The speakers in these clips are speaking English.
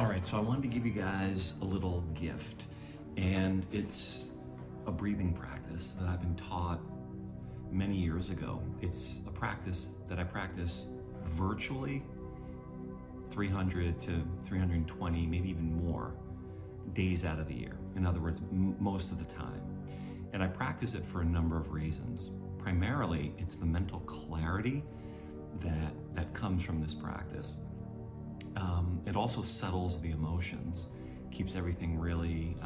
All right, so I wanted to give you guys a little gift, and it's a breathing practice that I've been taught many years ago. It's a practice that I practice virtually 300 to 320, maybe even more days out of the year. In other words, most of the time. And I practice it for a number of reasons. Primarily, it's the mental clarity that comes from this practice. It also settles the emotions, keeps everything really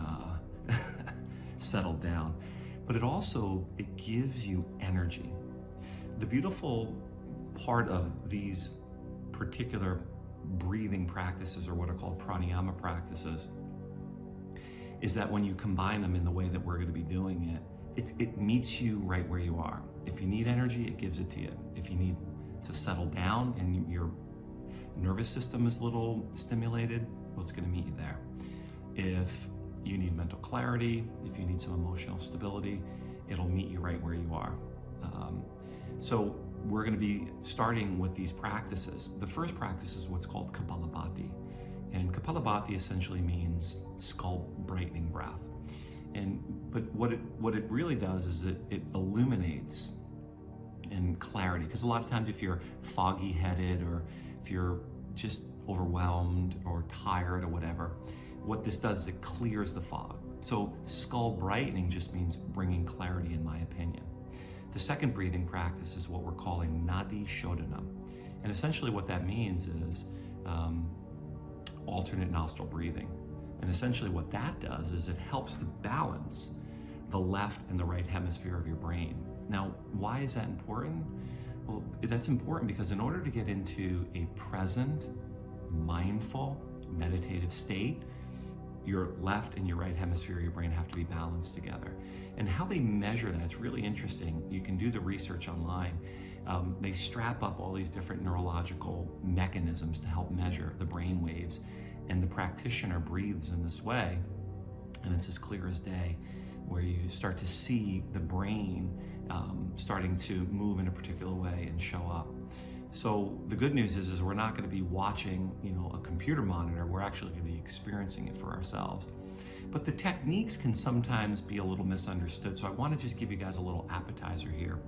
settled down. But it gives you energy. The beautiful part of these particular breathing practices, or what are called pranayama practices, is that when you combine them in the way that we're going to be doing it meets you right where you are. If you need energy, it gives it to you. If you need to settle down and your nervous system is a little stimulated, well, it's going to meet you there. If you need mental clarity, if you need some emotional stability, it'll meet you right where you are. So we're going to be starting with these practices. The first practice is what's called Kapalabhati. And Kapalabhati essentially means skull brightening breath. But what it really does is it illuminates in clarity. Because a lot of times if you're foggy headed, or if you're just overwhelmed or tired or whatever, what this does is it clears the fog. So skull brightening just means bringing clarity, in my opinion. The second breathing practice is what we're calling Nadi Shodhana. And essentially what that means is alternate nostril breathing. And essentially what that does is it helps to balance the left and the right hemisphere of your brain. Now, why is that important? Well, that's important because in order to get into a present, mindful, meditative state, your left and your right hemisphere of your brain have to be balanced together. And how they measure that is really interesting. You can do the research online. They strap up all these different neurological mechanisms to help measure the brain waves. And the practitioner breathes in this way, and it's as clear as day, where you start to see the brain starting to move in a particular way and show up. So the good news is we're not going to be watching, a computer monitor. We're actually going to be experiencing it for ourselves. But the techniques can sometimes be a little misunderstood. So I want to just give you guys a little appetizer here.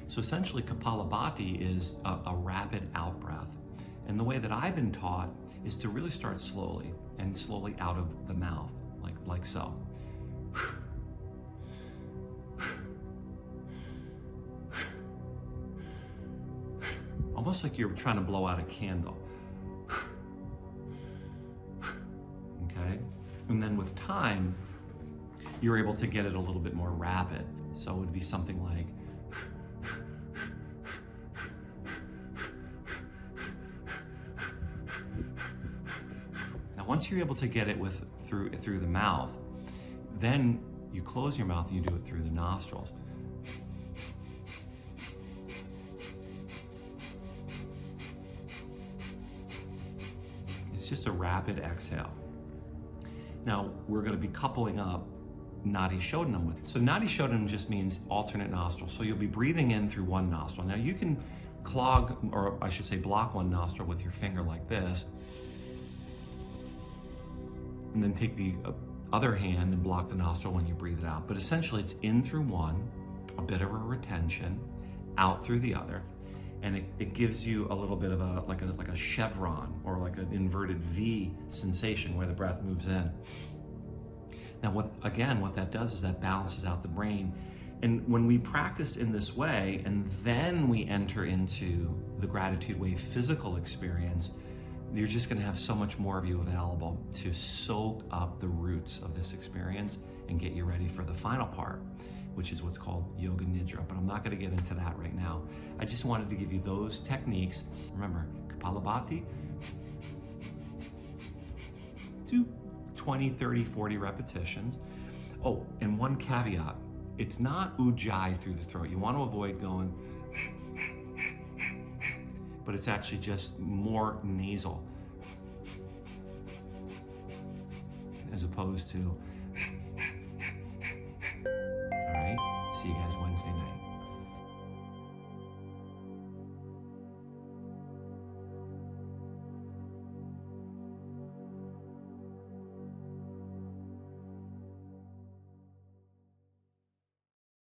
So essentially, Kapalabhati is a rapid out breath. And the way that I've been taught is to really start slowly and slowly out of the mouth, like so. Almost like you're trying to blow out a candle. Okay? And then with time, you're able to get it a little bit more rapid. So it would be something like, now once you're able to get it through the mouth, then you close your mouth and you do it through the nostrils. It's just a rapid exhale. Now, we're going to be coupling up Nadi Shodhana with it. So Nadi Shodhana just means alternate nostril. So you'll be breathing in through one nostril. Now you can clog, or I should say block one nostril with your finger like this, and then take the other hand and block the nostril when you breathe it out. But essentially it's in through one, a bit of a retention, out through the other. And it gives you a little bit of like a chevron, or like an inverted V sensation where the breath moves in. Now what that does is that balances out the brain. And when we practice in this way, and then we enter into the gratitude wave physical experience, you're just gonna have so much more of you available to soak up the roots of this experience and get you ready for the final part, which is what's called Yoga Nidra. But I'm not gonna get into that right now. I just wanted to give you those techniques. Remember, Kapalabhati, 20, 30, 40 repetitions. Oh, and one caveat, it's not ujjayi through the throat. You wanna avoid going, but it's actually just more nasal, as opposed to